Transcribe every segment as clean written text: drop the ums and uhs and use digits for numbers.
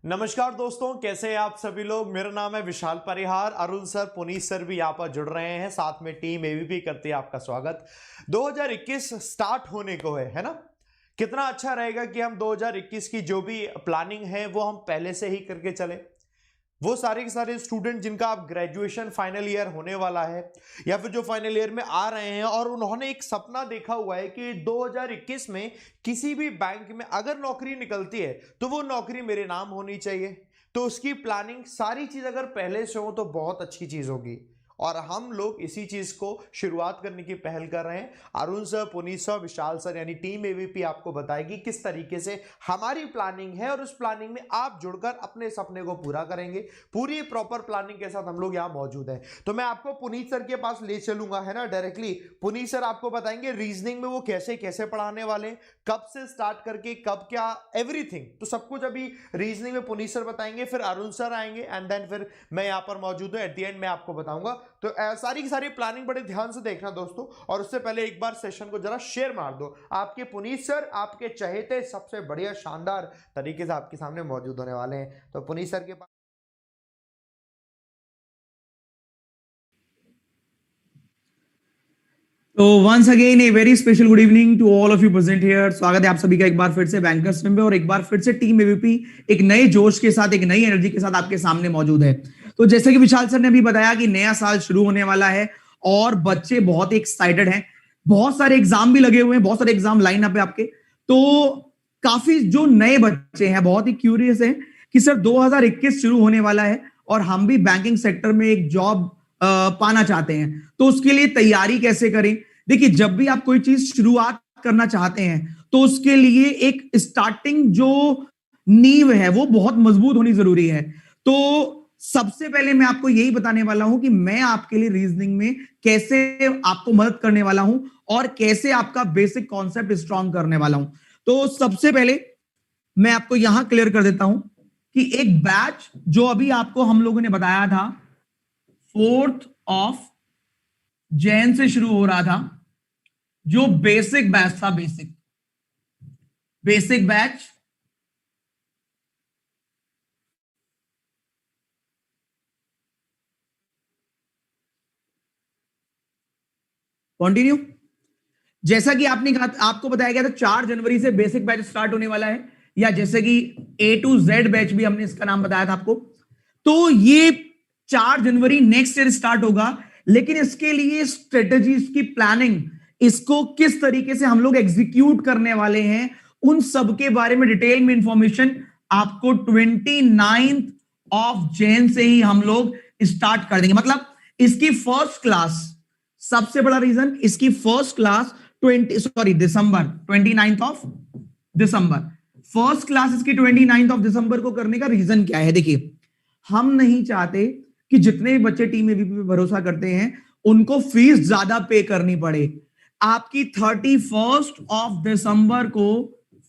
नमस्कार दोस्तों, कैसे हैं आप सभी लोग। मेरा नाम है विशाल परिहार। अरुण सर, पुनीत सर भी यहाँ पर जुड़ रहे हैं, साथ में टीम एबीपी करती है आपका स्वागत। 2021 स्टार्ट होने को है ना। कितना अच्छा रहेगा कि हम 2021 की जो भी प्लानिंग है वो हम पहले से ही करके चले। वो सारे के सारे स्टूडेंट जिनका आप ग्रेजुएशन फाइनल ईयर होने वाला है या फिर जो फाइनल ईयर में आ रहे हैं और उन्होंने एक सपना देखा हुआ है कि 2021 में किसी भी बैंक में अगर नौकरी निकलती है तो वो नौकरी मेरे नाम होनी चाहिए। तो उसकी प्लानिंग सारी चीज अगर पहले से हो तो बहुत अच्छी चीज होगी और हम लोग इसी चीज को शुरुआत करने की पहल कर रहे हैं। अरुण सर, पुनीत सर, विशाल सर यानी टीम एबीपी आपको बताएगी किस तरीके से हमारी प्लानिंग है और उस प्लानिंग में आप जुड़कर अपने सपने को पूरा करेंगे। पूरी प्रॉपर प्लानिंग के साथ हम लोग यहाँ मौजूद हैं। तो मैं आपको पुनीत सर के पास ले चलूंगा, है ना, डायरेक्टली। पुनीत सर आपको बताएंगे रीजनिंग में वो कैसे कैसे पढ़ाने वाले, कब से स्टार्ट करके कब क्या, एवरीथिंग। तो सब कुछ अभी रीजनिंग में पुनीत सर बताएंगे, फिर अरुण सर आएंगे एंड देन फिर मैं यहाँ पर मौजूद हूँ। एट द एंड मैं आपको बताऊंगा। तो सारी की सारी प्लानिंग बड़े ध्यान से देखना दोस्तों, और उससे पहले एक बार सेशन को जरा शेयर मार दो। आपके पुनीत सर आपके चहेते सबसे बढ़िया शानदार तरीके से आपके सामने मौजूद होने वाले हैं। तो पुनीत सर के पास तो once again a very special good evening to all of you present here. स्वागत है आप सभी का एक बार फिर से बैंकर्स में और एक बार फिर से टीम एबीपी एक नए जोश के साथ, एक नई एनर्जी के साथ आपके सामने मौजूद है। तो जैसे कि विशाल सर ने अभी बताया कि नया साल शुरू होने वाला है और बच्चे बहुत एक्साइटेड हैं। बहुत सारे एग्जाम भी लगे हुए हैं, बहुत सारे एग्जाम लाइन अप है आपके। तो काफी जो नए बच्चे हैं बहुत ही क्यूरियस हैं कि सर 2021 शुरू होने वाला है और हम भी बैंकिंग सेक्टर में एक जॉब पाना चाहते हैं, तो उसके लिए तैयारी कैसे करें। देखिए, जब भी आप कोई चीज शुरुआत करना चाहते हैं तो उसके लिए एक स्टार्टिंग जो नींव है वो बहुत मजबूत होनी जरूरी है। तो सबसे पहले मैं आपको यही बताने वाला हूं कि मैं आपके लिए रीजनिंग में कैसे आपको मदद करने वाला हूं और कैसे आपका बेसिक कॉन्सेप्ट स्ट्रांग करने वाला हूं। तो सबसे पहले मैं आपको यहां क्लियर कर देता हूं कि एक बैच जो अभी आपको हम लोगों ने बताया था 4th ऑफ जैन से शुरू हो रहा था, जो बेसिक बैच था, बेसिक बैच कंटिन्यू। जैसा कि आपने कहा, आपको बताया गया था 4 जनवरी से बेसिक बैच स्टार्ट होने वाला है, या जैसे कि A to Z बैच भी हमने इसका नाम बताया था आपको। तो ये 4 जनवरी नेक्स्ट ईयर स्टार्ट होगा, लेकिन इसके लिए स्ट्रेटेजी, इसकी प्लानिंग, इसको किस तरीके से हम लोग एग्जीक्यूट करने वाले हैं, उन सब के बारे में डिटेल में इंफॉर्मेशन आपको 29 ऑफ जैन से ही हम लोग स्टार्ट कर देंगे। मतलब इसकी फर्स्ट क्लास, सबसे बड़ा रीजन, इसकी first class December 29 of December, first class इसकी 29 ऑफ दिसंबर को करने का रीजन क्या है। देखिए, हम नहीं चाहते कि जितने भी बच्चे टीम एबीपी पे भरोसा करते हैं उनको फीस ज्यादा पे करनी पड़े। आपकी 31 ऑफ दिसंबर को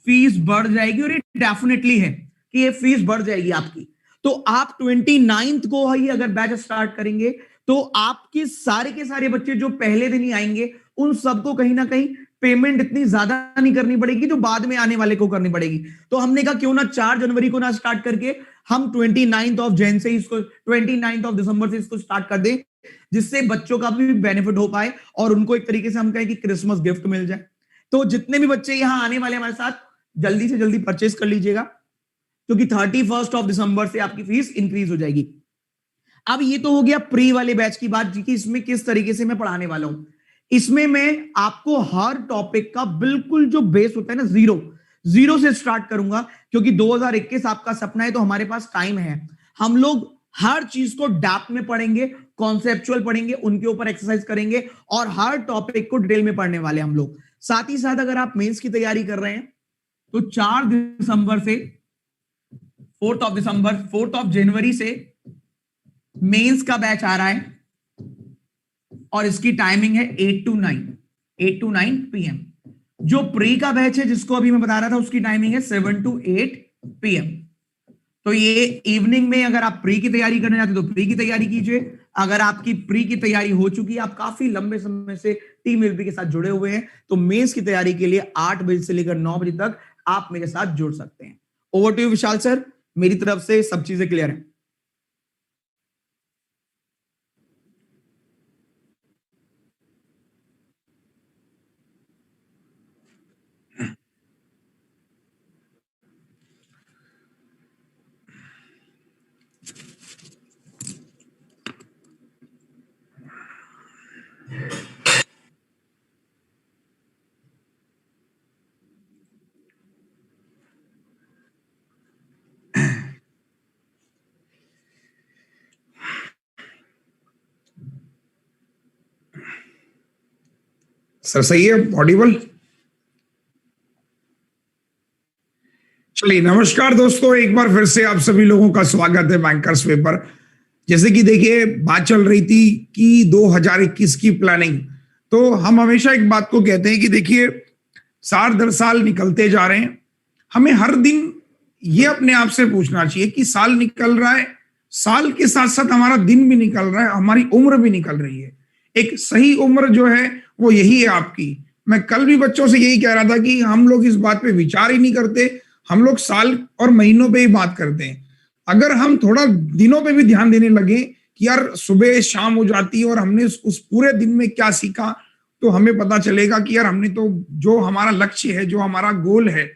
फीस बढ़ जाएगी, और ये डेफिनेटली है कि ये फीस बढ़ जाएगी आपकी। तो आप 29 को ही अगर बैच स्टार्ट करेंगे तो आपके सारे के सारे बच्चे जो पहले दिन ही आएंगे उन सबको कहीं ना कहीं पेमेंट इतनी ज्यादा नहीं करनी पड़ेगी जो बाद में आने वाले को करनी पड़ेगी। तो हमने कहा क्यों ना 4 जनवरी को ना स्टार्ट करके हम 29 ऑफ जैन से इसको, 29 ऑफ दिसंबर से इसको स्टार्ट कर दें, जिससे बच्चों का भी बेनिफिट हो पाए और उनको एक तरीके से हम कहें कि क्रिसमस गिफ्ट मिल जाए। तो जितने भी बच्चे यहां आने वाले हमारे साथ, जल्दी से जल्दी परचेस कर लीजिएगा, क्योंकि 31 ऑफ दिसंबर से आपकी फीस इंक्रीज हो जाएगी। अब ये तो हो गया प्री वाले बैच की बात कि इसमें किस तरीके से मैं पढ़ाने वाला हूं। इसमें मैं आपको हर टॉपिक का बिल्कुल जो बेस होता है ना, जीरो से स्टार्ट करूंगा, क्योंकि 2021 आपका सपना है तो हमारे पास टाइम है। हम लोग हर चीज को डेप्थ में पढ़ेंगे, कॉन्सेप्चुअल पढ़ेंगे, उनके ऊपर एक्सरसाइज करेंगे और हर टॉपिक को डिटेल में पढ़ने वाले हम लोग। साथ ही साथ अगर आप मेंस की तैयारी कर रहे हैं तो 4 दिसंबर से 4th ऑफ जनवरी से मेंस का बैच आ रहा है और इसकी टाइमिंग है 8 to 9 PM। जो प्री का बैच है जिसको अभी मैं बता रहा था उसकी टाइमिंग है 7 to 8 PM। तो ये इवनिंग में अगर आप प्री की तैयारी करने जाते तो प्री की तैयारी कीजिए। अगर आपकी प्री की तैयारी हो चुकी है, आप काफी लंबे समय से टीम एबीपी के साथ जुड़े हुए हैं, तो मेंस की तैयारी के लिए 8 बजे से लेकर 9 बजे तक आप मेरे साथ जुड़ सकते हैं। Over to you Vishal sir, मेरी तरफ से सब चीजें क्लियर है। सर सही है, ऑडिबल? चलिए, नमस्कार दोस्तों, एक बार फिर से आप सभी लोगों का स्वागत है बैंकर्स वे पर। जैसे कि देखिए, बात चल रही थी कि 2021 की प्लानिंग, तो हम हमेशा एक बात को कहते हैं कि देखिए, साल दर साल निकलते जा रहे हैं। हमें हर दिन ये अपने आप से पूछना चाहिए कि साल निकल रहा है, साल के साथ साथ हमारा दिन भी निकल रहा है, हमारी उम्र भी निकल रही है। एक सही उम्र जो है वो यही है आपकी। मैं कल भी बच्चों से यही कह रहा था कि हम लोग इस बात पे विचार ही नहीं करते, हम लोग साल और महीनों पे ही बात करते हैं। अगर हम थोड़ा दिनों पे भी ध्यान देने लगे कि यार सुबह शाम हो जाती है और हमने उस पूरे दिन में क्या सीखा, तो हमें पता चलेगा कि यार हमने तो जो हमारा लक्ष्य है, जो हमारा गोल है,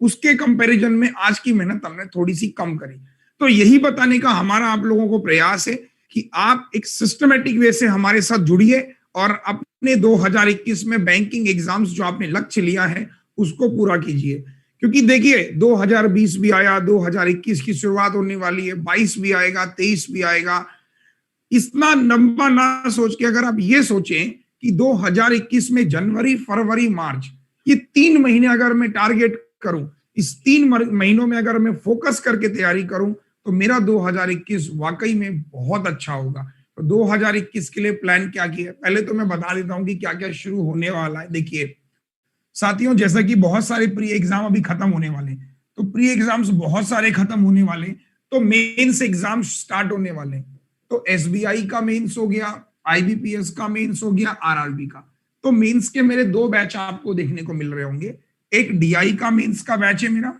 उसके कंपैरिजन में आज की मेहनत हमने थोड़ी सी कम करी। तो यही बताने का हमारा आप लोगों को प्रयास है कि आप एक सिस्टमेटिक वे से हमारे साथ जुड़िए और अपने 2021 में बैंकिंग एग्जाम्स जो आपने लक्ष्य लिया है उसको पूरा कीजिए। क्योंकि देखिए, 2020 भी आया, 2021 की शुरुआत होने वाली है, 22 भी आएगा, 23 भी आएगा। इतना लंबा ना सोच के अगर आप ये सोचें कि 2021 में जनवरी, फरवरी, मार्च, ये 3 महीने अगर मैं टारगेट करूं, इस 3 महीनों में अगर मैं फोकस करके तैयारी करूं, तो मेरा 2021 वाकई में बहुत अच्छा होगा। तो 2021 के लिए प्लान क्या किया, पहले तो मैं बता देता हूं कि क्या क्या शुरू होने वाला है। देखिए साथियों, जैसा कि बहुत सारे प्री एग्जाम अभी खत्म होने वाले, तो प्री एग्जाम्स बहुत सारे खत्म होने वाले, तो मेंस एग्जाम स्टार्ट होने वाले। तो एसबीआई का मेंस हो गया, आईबीपीएस का मेंस हो गया, आरआरबी का। तो मेंस के मेरे 2 बैच आपको देखने को मिल रहे होंगे। एक डीआई का मेंस का बैच है मेरा,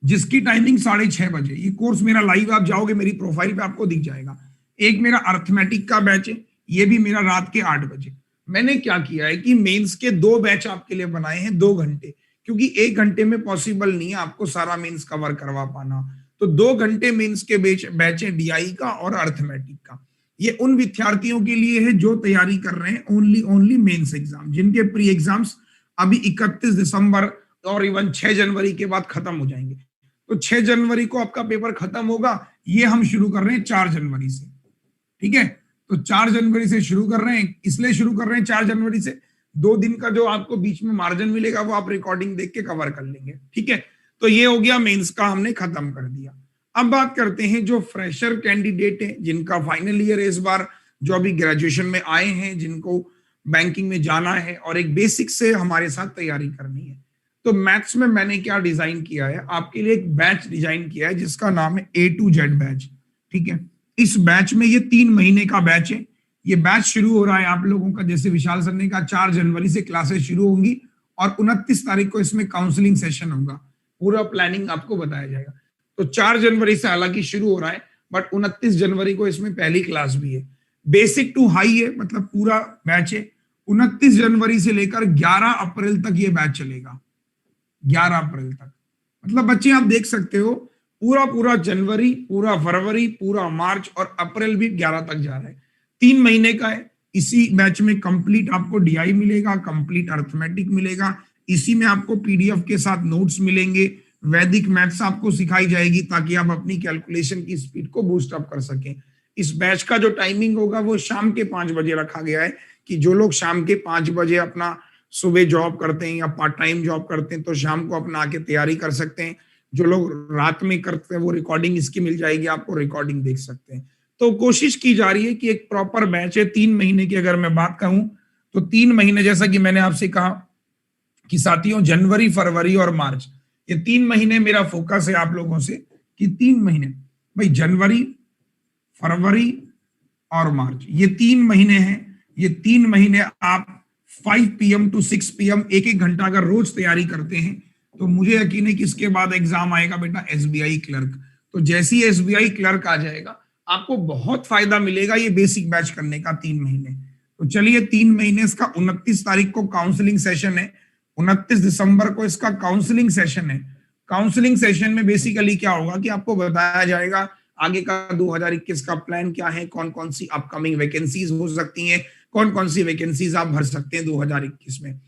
जिसकी टाइमिंग 6:30 बजे। ये कोर्स मेरा लाइव, आप जाओगे मेरी प्रोफाइल पे आपको दिख जाएगा। एक मेरा अर्थमेटिक का बैच है, ये भी मेरा रात के 8 बजे। मैंने क्या किया है कि मेंस के 2 बैच आपके लिए बनाए हैं, 2 घंटे, क्योंकि 1 घंटे में पॉसिबल नहीं है आपको सारा मेंस कवर करवा पाना। तो 2 घंटे मेंस के बैच है डीआई का और अर्थमेटिक का। ये उन विद्यार्थियों के लिए है जो तैयारी कर रहे हैं ओनली मेंस एग्जाम, जिनके प्री एग्जाम्स अभी 31 दिसंबर और इवन 6 जनवरी के बाद खत्म हो जाएंगे। तो 6 जनवरी को आपका पेपर खत्म होगा। ये हम शुरू कर रहे हैं 4 जनवरी से, ठीक है? तो 4 जनवरी से शुरू कर रहे हैं, इसलिए शुरू कर रहे हैं 4 जनवरी से, 2 दिन का जो आपको बीच में मार्जिन मिलेगा वो आप रिकॉर्डिंग देख के कवर कर लेंगे, ठीक है? तो ये हो गया मेंस का, हमने खत्म कर दिया। अब बात करते हैं जो फ्रेशर कैंडिडेट है, जिनका फाइनल ईयर है इस बार, जो अभी ग्रेजुएशन में आए हैं, जिनको बैंकिंग में जाना है और एक बेसिक से हमारे साथ तैयारी करनी है। तो मैथ्स में मैंने क्या डिजाइन किया है, आपके लिए एक बैच डिजाइन किया है जिसका नाम है A to Z बैच, ठीक है? इस बैच में ये 3 महीने का बैच है। ये बैच शुरू हो रहा है आप लोगों का, जैसे विशाल सर ने कहा, 4 जनवरी से क्लासेस शुरू होंगी और 29 तारीख को इसमें काउंसलिंग सेशन होगा। पूरा प्लानिंग आपको बताया जाएगा। तो 4 जनवरी से हालांकि शुरू हो रहा है, बट 29 जनवरी को इसमें पहली क्लास भी है। बेसिक टू हाई है, मतलब पूरा बैच है। 29 जनवरी से लेकर 11 अप्रैल तक ये बैच चलेगा, 11 अप्रैल तक। मतलब बच्चे आप देख सकते हो, पूरा जनवरी, पूरा फरवरी, पूरा मार्च और अप्रैल भी 11 तक जा रहा है। 3 महीने का है। इसी बैच में कंप्लीट आपको डीआई मिलेगा, कंप्लीट अर्थमेटिक मिलेगा, इसी में आपको पीडीएफ के साथ नोट्स मिलेंगे, वैदिक मैथ्स आपको सिखाई जाएगी ताकि आप अपनी कैलकुलेशन की स्पीड को बूस्ट अप कर सकें। इस बैच का जो टाइमिंग होगा वो शाम के 5 बजे रखा गया है, कि जो लोग शाम के 5 बजे अपना सुबह जॉब करते हैं या पार्ट टाइम जॉब करते हैं तो शाम को अपना आके तैयारी कर सकते हैं। जो लोग रात में करते हैं वो रिकॉर्डिंग इसकी मिल जाएगी, आपको रिकॉर्डिंग देख सकते हैं। तो कोशिश की जा रही है कि एक प्रॉपर बैच है 3 महीने की। अगर मैं बात कहूं तो 3 महीने, जैसा कि मैंने आपसे कहा कि साथियों, जनवरी, फरवरी और मार्च, ये 3 महीने मेरा फोकस है आप लोगों से कि 3 महीने भाई, जनवरी, फरवरी और मार्च, ये 3 महीने हैं। ये 3 महीने आप 5 PM to 6 PM 1-1 घंटा अगर रोज तैयारी करते हैं तो मुझे यकीन है कि इसके बाद एग्जाम आएगा बेटा एसबीआई क्लर्क। तो जैसे ही एसबीआई क्लर्क आ जाएगा आपको बहुत फायदा मिलेगा ये बेसिक बैच करने का 3 महीने। तो चलिए 3 महीने इसका 29 तारीख को काउंसलिंग सेशन है, 29 दिसंबर को इसका काउंसलिंग सेशन है। काउंसलिंग सेशन में बेसिकली क्या होगा कि आपको बताया जाएगा आगे का 2021 का प्लान क्या है, कौन कौन सी अपकमिंग वैकेंसीज हो सकती हैं, कौन कौन सी वैकेंसीज आप भर सकते हैं 2021 में।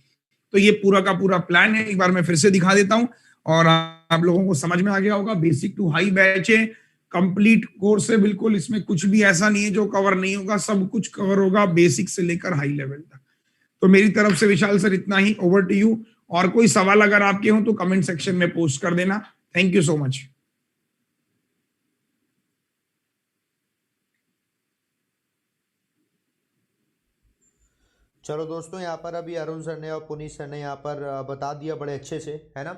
तो ये पूरा का पूरा प्लान है, एक बार मैं फिर से दिखा देता हूं और आप लोगों को समझ में आ गया होगा। बेसिक टू हाई बैच है, कंप्लीट कोर्स है, बिल्कुल इसमें कुछ भी ऐसा नहीं है जो कवर नहीं होगा, सब कुछ कवर होगा बेसिक से लेकर हाई लेवल तक। तो मेरी तरफ से विशाल सर इतना ही, ओवर टू यू। और कोई सवाल अगर आपके हो तो कमेंट सेक्शन में पोस्ट कर देना। Thank you so much. चलो दोस्तों, यहाँ पर अभी अरुण सर ने और पुनीत सर ने यहाँ पर बता दिया बड़े अच्छे से, है ना,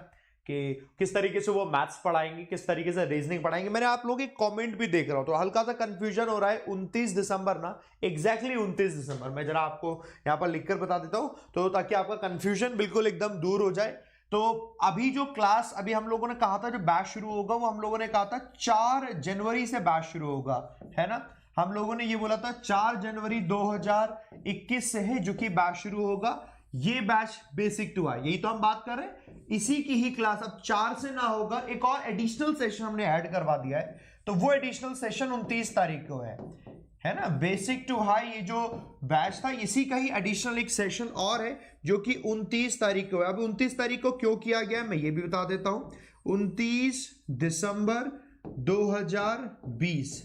कि किस तरीके से वो मैथ्स पढ़ाएंगे, किस तरीके से रीजनिंग पढ़ाएंगे। मैंने आप लोगों के कमेंट भी देख रहा हूँ तो हल्का सा कंफ्यूजन हो रहा है। 29 दिसंबर ना, एग्जैक्टली 29 दिसंबर, मैं जरा आपको यहाँ पर लिखकर बता देता हूँ तो ताकि आपका कंफ्यूजन बिल्कुल एकदम दूर हो जाए। तो अभी जो क्लास अभी हम लोगों ने कहा था जो बैच शुरू होगा, वो हम लोगों ने कहा था 4 जनवरी से बैच शुरू होगा, है ना। हम लोगों ने ये बोला था 4 जनवरी 2021 से है जो कि बैच शुरू होगा। ये बैच बेसिक टू हाई, यही तो हम बात कर रहे हैं, इसी की ही क्लास अब 4 से ना होगा, एक और एडिशनल सेशन हमने ऐड करवा दिया है। तो वो एडिशनल सेशन 29 तारीख को है ना। बेसिक टू हाई ये जो बैच था इसी का ही एडिशनल एक सेशन और है जो कि 29 तारीख को है। अब 29 तारीख को क्यों किया गया मैं ये भी बता देता हूं। 29 दिसंबर 2020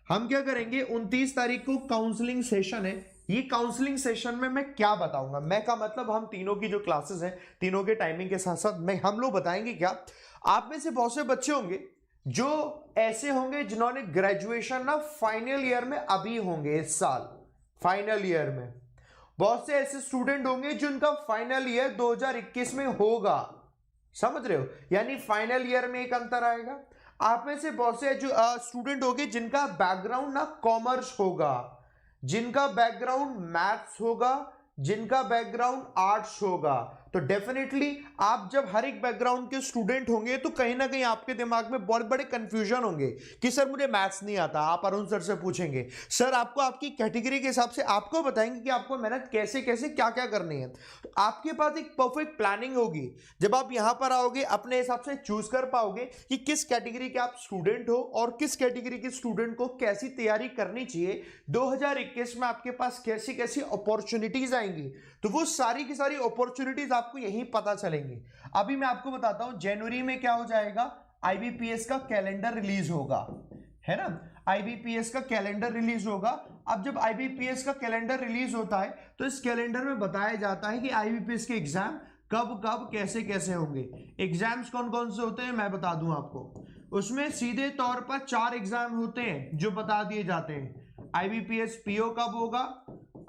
हम क्या करेंगे, 29 तारीख को काउंसलिंग सेशन है। ये काउंसलिंग सेशन में मैं क्या बताऊंगा, मैं का मतलब हम तीनों की जो क्लासेस हैं, तीनों के टाइमिंग के साथ साथ हम लोग बताएंगे क्या। आप में से बहुत से बच्चे होंगे जो ऐसे होंगे जिन्होंने ग्रेजुएशन ना फाइनल ईयर में अभी होंगे, इस साल फाइनल ईयर में। बहुत से ऐसे स्टूडेंट होंगे जिनका फाइनल ईयर 2021 में होगा, समझ रहे हो, यानी फाइनल ईयर में एक अंतर आएगा। आप में से बहुत से जो स्टूडेंट होंगे जिनका बैकग्राउंड ना कॉमर्स होगा, जिनका बैकग्राउंड मैथ्स होगा, जिनका बैकग्राउंड आर्ट्स होगा। तो डेफिनेटली आप जब हर एक बैकग्राउंड के स्टूडेंट होंगे तो कहीं ना कहीं आपके दिमाग में बहुत बड़े कंफ्यूजन होंगे कि सर मुझे मैथ्स नहीं आता। आप अरुण सर से पूछेंगे, सर आपको आपकी कैटेगरी के हिसाब से आपको बताएंगे कि आपको मेहनत कैसे कैसे क्या क्या करनी है। तो आपके पास एक परफेक्ट प्लानिंग होगी। जब आप यहां पर आओगे अपने हिसाब से चूज कर पाओगे कि किस कैटेगरी के आप स्टूडेंट हो और किस कैटेगरी के स्टूडेंट को कैसी तैयारी करनी चाहिए। 2021 में आपके पास कैसी कैसी अपॉर्चुनिटीज आएंगी, तो वो सारी की सारी अपॉर्चुनिटीज आपको यहीं पता चलेंगी। अभी मैं आपको बताता हूं जनवरी में क्या हो जाएगा, आईबीपीएस का कैलेंडर रिलीज होगा, है ना। आईबीपीएस का कैलेंडर रिलीज होगा। अब जब आईबीपीएस का कैलेंडर रिलीज होता है तो इस कैलेंडर में बताया जाता है कि आईबीपीएस के एग्जाम कब कब कैसे कैसे होंगे। एग्जाम्स कौन कौन से होते हैं मैं बता दूं आपको। उसमें सीधे तौर पर 4 एग्जाम होते हैं जो बता दिए जाते हैं। आईबीपीएस पीओ कब होगा,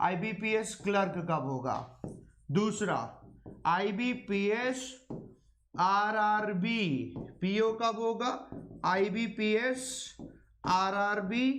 आईबीपीएस क्लर्क कब होगा, दूसरा आईबीपीएस आरआरबी पीओ कब होगा, आईबीपीएस आरआरबी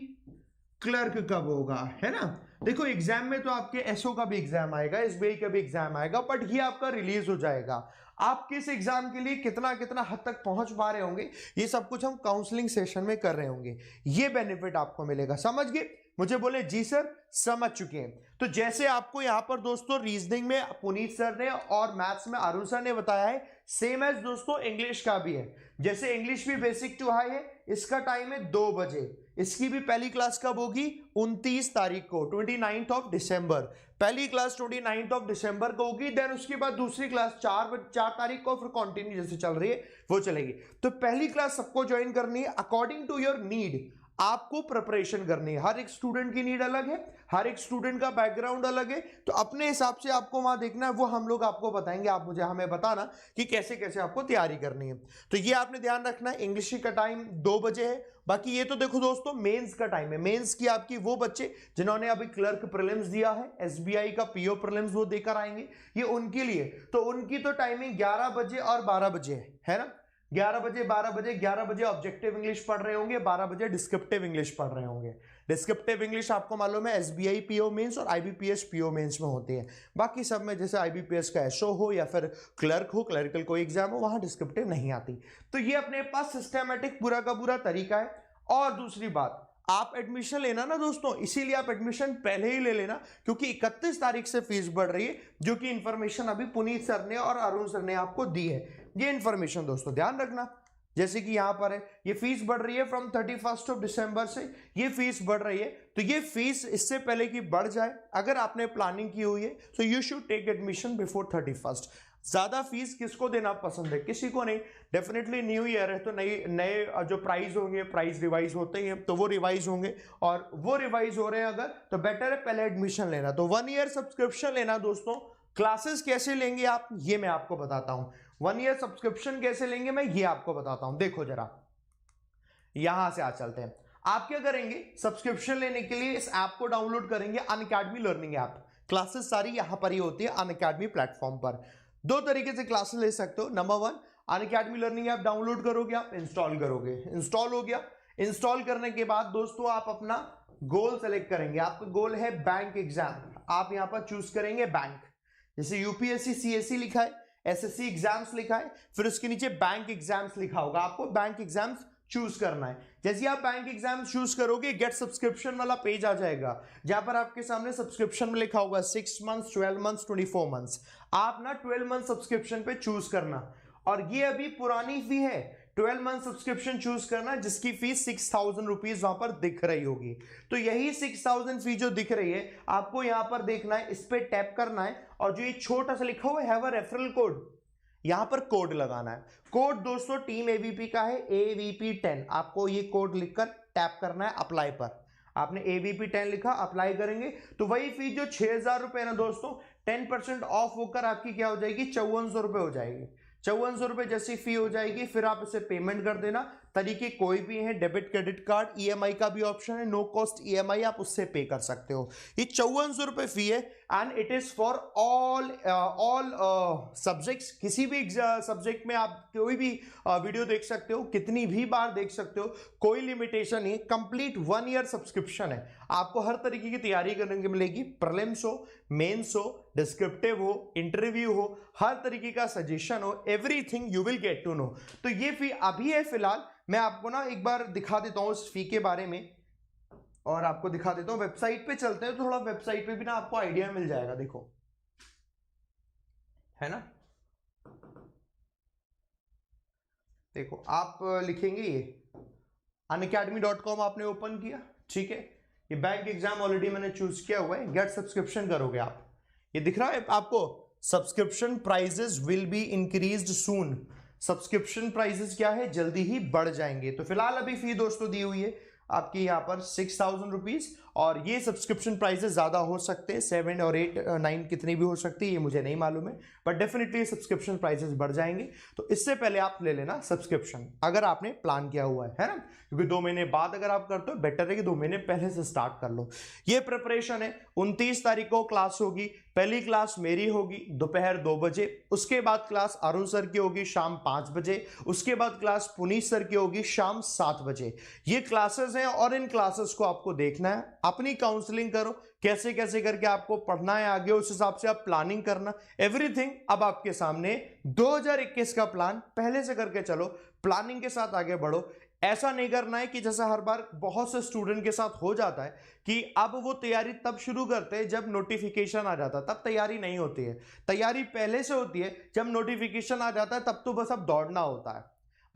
क्लर्क कब होगा, है ना। देखो एग्जाम में तो आपके एसओ का भी एग्जाम आएगा, एसबीआई का भी एग्जाम आएगा, बट ये आपका रिलीज हो जाएगा। आप किस एग्जाम के लिए कितना कितना हद तक पहुंच पा रहे होंगे ये सब कुछ हम काउंसलिंग सेशन में कर रहे होंगे। ये बेनिफिट आपको मिलेगा, समझ गए। मुझे बोले जी सर समझ चुके हैं। तो जैसे आपको यहां पर दोस्तों रीजनिंग में पुनीत सर ने और मैथ्स में अरुण सर ने बताया है, सेम एज दोस्तों इंग्लिश का भी है। जैसे इंग्लिश भी बेसिक टू हाई है, इसका टाइम है 2 बजे। इसकी भी पहली क्लास कब होगी, 29 तारीख को, 29th ऑफ दिसंबर। पहली क्लास 29th ऑफ दिसंबर को होगी। देन उसके बाद दूसरी क्लास 4 तारीख को, फिर कंटिन्यू जैसे चल रही है वो चलेगी। तो पहली क्लास सबको ज्वाइन करनी है अकॉर्डिंग टू योर नीड। आपको प्रिपरेशन करनी है, हर एक स्टूडेंट की नीड अलग है, हर एक स्टूडेंट का बैकग्राउंड अलग है। तो अपने हिसाब से आपको वहां देखना है, वो हम लोग आपको बताएंगे। आप मुझे हमें बताना कि कैसे कैसे आपको तैयारी करनी है। तो ये आपने ध्यान रखना है। इंग्लिश का टाइम 2 बजे है। बाकी ये तो देखो दोस्तों मेंस का टाइम है। मेंस की आपकी वो बच्चे जिन्होंने अभी क्लर्क प्रीलिम्स दिया है, एसबीआई का पीओ प्रीलिम्स वो देकर आएंगे, ये उनके लिए। तो उनकी तो टाइमिंग 11 बजे और 12 बजे है ना। 11 बजे 12 बजे, 11 बजे ऑब्जेक्टिव इंग्लिश पढ़ रहे होंगे, 12 बजे डिस्क्रिप्टिव इंग्लिश पढ़ रहे होंगे। डिस्क्रिप्टिव इंग्लिश आपको मालूम है एसबीआई पीओ मेंस और आईबीपीएस पीओ मेंस में होती है। बाकी सब में जैसे आईबीपीएस का एसओ हो या फिर क्लर्क हो, क्लरिकल कोई एग्जाम हो, वहां डिस्क्रिप्टिव नहीं आती। तो ये अपने पास सिस्टमैटिक पूरा का पूरा तरीका है। और दूसरी बात, आप एडमिशन लेना ना दोस्तों, इसीलिए आप एडमिशन पहले ही ले लेना, क्योंकि 31 तारीख से फीस बढ़ रही है, जो कि इंफॉर्मेशन अभी पुनीत सर ने और अरुण सर ने आपको दी है। ये इंफॉर्मेशन दोस्तों ध्यान रखना। जैसे कि यहां पर है, ये फीस बढ़ रही है फ्रॉम 31 दिसंबर से, ये फीस बढ़ रही है। तो ये फीस इससे पहले कि बढ़ जाए, अगर आपने प्लानिंग की हुई है, तो you should take admission before 31। ज्यादा फीस किसको देना पसंद है? किसी को नहीं। डेफिनेटली न्यू ईयर है तो नए जो प्राइस होंगे, प्राइस रिवाइज होते ही हैं, तो वो रिवाइज होंगे, और वो रिवाइज हो रहे हैं अगर, तो बेटर है पहले एडमिशन लेना। तो 1 ईयर सब्सक्रिप्शन लेना दोस्तों। क्लासेस कैसे लेंगे आप, ये मैं आपको बताता हूं। 1 ईयर सब्सक्रिप्शन कैसे लेंगे मैं ये आपको बताता हूं। देखो जरा, यहां से आ चलते हैं। आप क्या करेंगे, सब्सक्रिप्शन लेने के लिए इस ऐप को डाउनलोड करेंगे, अनअकैडमी लर्निंग ऐप। क्लासेस सारी यहां पर ही होती है अनअकैडमी प्लेटफॉर्म पर। 2 तरीके से क्लासेस ले सकते हो। Number 1, Unacademy learning app download करोगे, आप इंस्टॉल करोगे, इंस्टॉल हो गया। इंस्टॉल करने के बाद दोस्तों आप अपना गोल सेलेक्ट करेंगे। आपका गोल है बैंक एग्जाम, आप यहां पर चूज करेंगे बैंक। जैसे यूपीएससी सीएससी लिखा है, एसएससी एग्जाम्स लिखा है, फिर उसके नीचे बैंक एग्जाम्स लिखा होगा, आपको बैंक एग्जाम्स चूज करना है। जैसे आप बैंक एग्जाम चूज करोगे, गेट सब्सक्रिप्शन वाला पेज आ जाएगा, जहां पर आपके सामने सब्सक्रिप्शन में लिखा होगा 6 मंथ्स, 12 मंथ्स, 24 मंथ्स। आप ना 12 मंथ सब्सक्रिप्शन पे चूज करना, और ये अभी पुरानी फी है। 12 मंथ सब्सक्रिप्शन चूज करना, जिसकी फीस 6000 रुपीज वहां पर दिख रही होगी। तो यही 6000 फी जो दिख रही है, आपको यहां पर देखना है, इस पे टैप करना है, और जो ये छोटा सा लिखा हुआ है हैव अ रेफरल कोड, यहां पर कोड लगाना है। कोड दोस्तों टीम एबीपी का है, AVP10। आपको ये कोड लिखकर टैप करना है अप्लाई पर। आपने AVP10 लिखा, अप्लाई करेंगे तो वही फी जो 6000 रुपए ना दोस्तों, 10% ऑफ होकर आपकी क्या हो जाएगी, 5400 रुपए हो जाएगी। 5400 रुपए जैसी फी हो जाएगी, फिर आप इसे पेमेंट कर देना। तरीके कोई भी है, डेबिट क्रेडिट कार्ड, EMI का भी ऑप्शन है, नो कॉस्ट EMI आप उससे पे कर सकते हो। ये 5400 रुपए फी है, and it is for all subjects. किसी भी सब्जेक्ट में आप कोई भी वीडियो देख सकते हो, कितनी भी बार देख सकते हो, कोई लिमिटेशन नहीं। कंप्लीट 1 ईयर सब्सक्रिप्शन है, आपको हर तरीके की तैयारी करने की मिलेगी। प्रीलिम्स हो, मेंस हो, डिस्क्रिप्टिव हो, इंटरव्यू हो, हर तरीके का सजेशन हो, everything you will get to know. तो ये फी अभी है फिलहाल। मैं आपको ना एक बार दिखा देता हूं इस फी के बारे में, और आपको दिखा देता हूं। वेबसाइट पे चलते हैं, थोड़ा वेबसाइट पे भी ना आपको आइडिया मिल जाएगा। देखो, है ना, देखो आप लिखेंगे ये unacademy.com आपने ओपन किया, ठीक है। ये बैंक एग्जाम ऑलरेडी मैंने चूज किया हुआ है। गेट सब्सक्रिप्शन करोगे आप, ये दिख रहा है आपको, subscription prices will be increased soon. Subscription prices क्या है, जल्दी ही बढ़ जाएंगे। तो फिलहाल अभी फी दोस्तों दी हुई है आपकी यहाँ पर 6000 रुपीज, और ये सब्सक्रिप्शन प्राइसेस ज्यादा हो सकते हैं, 7 और 8, 9 कितनी भी हो सकती है, ये मुझे नहीं मालूम है, बट डेफिनेटली सब्सक्रिप्शन प्राइसेस बढ़ जाएंगे। तो इससे पहले आप ले लेना सब्सक्रिप्शन, अगर आपने प्लान किया हुआ है ना, क्योंकि 2 महीने बाद अगर आप करते हो, बेटर है कि 2 महीने पहले से स्टार्ट कर लो। ये प्रिपरेशन है। 29 तारीख को क्लास होगी। पहली क्लास मेरी होगी दोपहर 2 बजे, उसके बाद क्लास अरुण सर की होगी शाम 5 बजे, उसके बाद क्लास पुनीत सर की होगी शाम 7 बजे। ये क्लासेस हैं, और इन क्लासेस को आपको देखना है, अपनी काउंसलिंग करो, कैसे कैसे करके आपको पढ़ना है आगे, उस हिसाब से आप प्लानिंग करना। एवरीथिंग अब आपके सामने। 2021 का प्लान पहले से करके चलो, प्लानिंग के साथ आगे बढ़ो। ऐसा नहीं करना है कि जैसा हर बार बहुत से स्टूडेंट के साथ हो जाता है कि अब वो तैयारी तब शुरू करते हैं जब नोटिफिकेशन आ जाता है, तब तैयारी नहीं होती है। तैयारी पहले से होती है, जब नोटिफिकेशन आ जाता है तब तो बस अब दौड़ना होता है,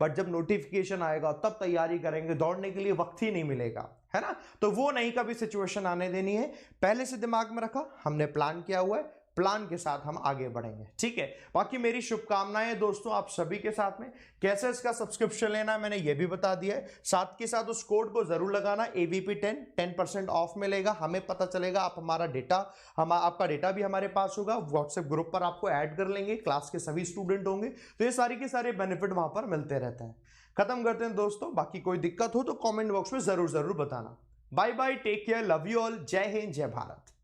बट जब नोटिफिकेशन आएगा तब तैयारी करेंगे, दौड़ने के लिए वक्त ही नहीं मिलेगा, है ना। तो वो नहीं कभी सिचुएशन आने देनी है, पहले से दिमाग में रखा, हमने प्लान किया हुआ है, प्लान के साथ हम आगे बढ़ेंगे, ठीक है। बाकी मेरी शुभकामनाएं दोस्तों आप सभी के साथ में। कैसे इसका सब्सक्रिप्शन लेना है मैंने ये भी बता दिया है, साथ के साथ उस कोड को जरूर लगाना, AVP10, 10% ऑफ मिलेगा। हमें पता चलेगा, आप हमारा डेटा, आपका डेटा भी हमारे पास होगा, व्हाट्सएप ग्रुप पर आपको ऐड कर लेंगे, क्लास के सभी स्टूडेंट होंगे, तो ये सारे के सारे बेनिफिट वहां पर मिलते रहते हैं। खत्म करते हैं दोस्तों, बाकी कोई दिक्कत हो तो कॉमेंट बॉक्स में जरूर बताना। Bye bye, take care, love you all, जय हिंद, जय भारत।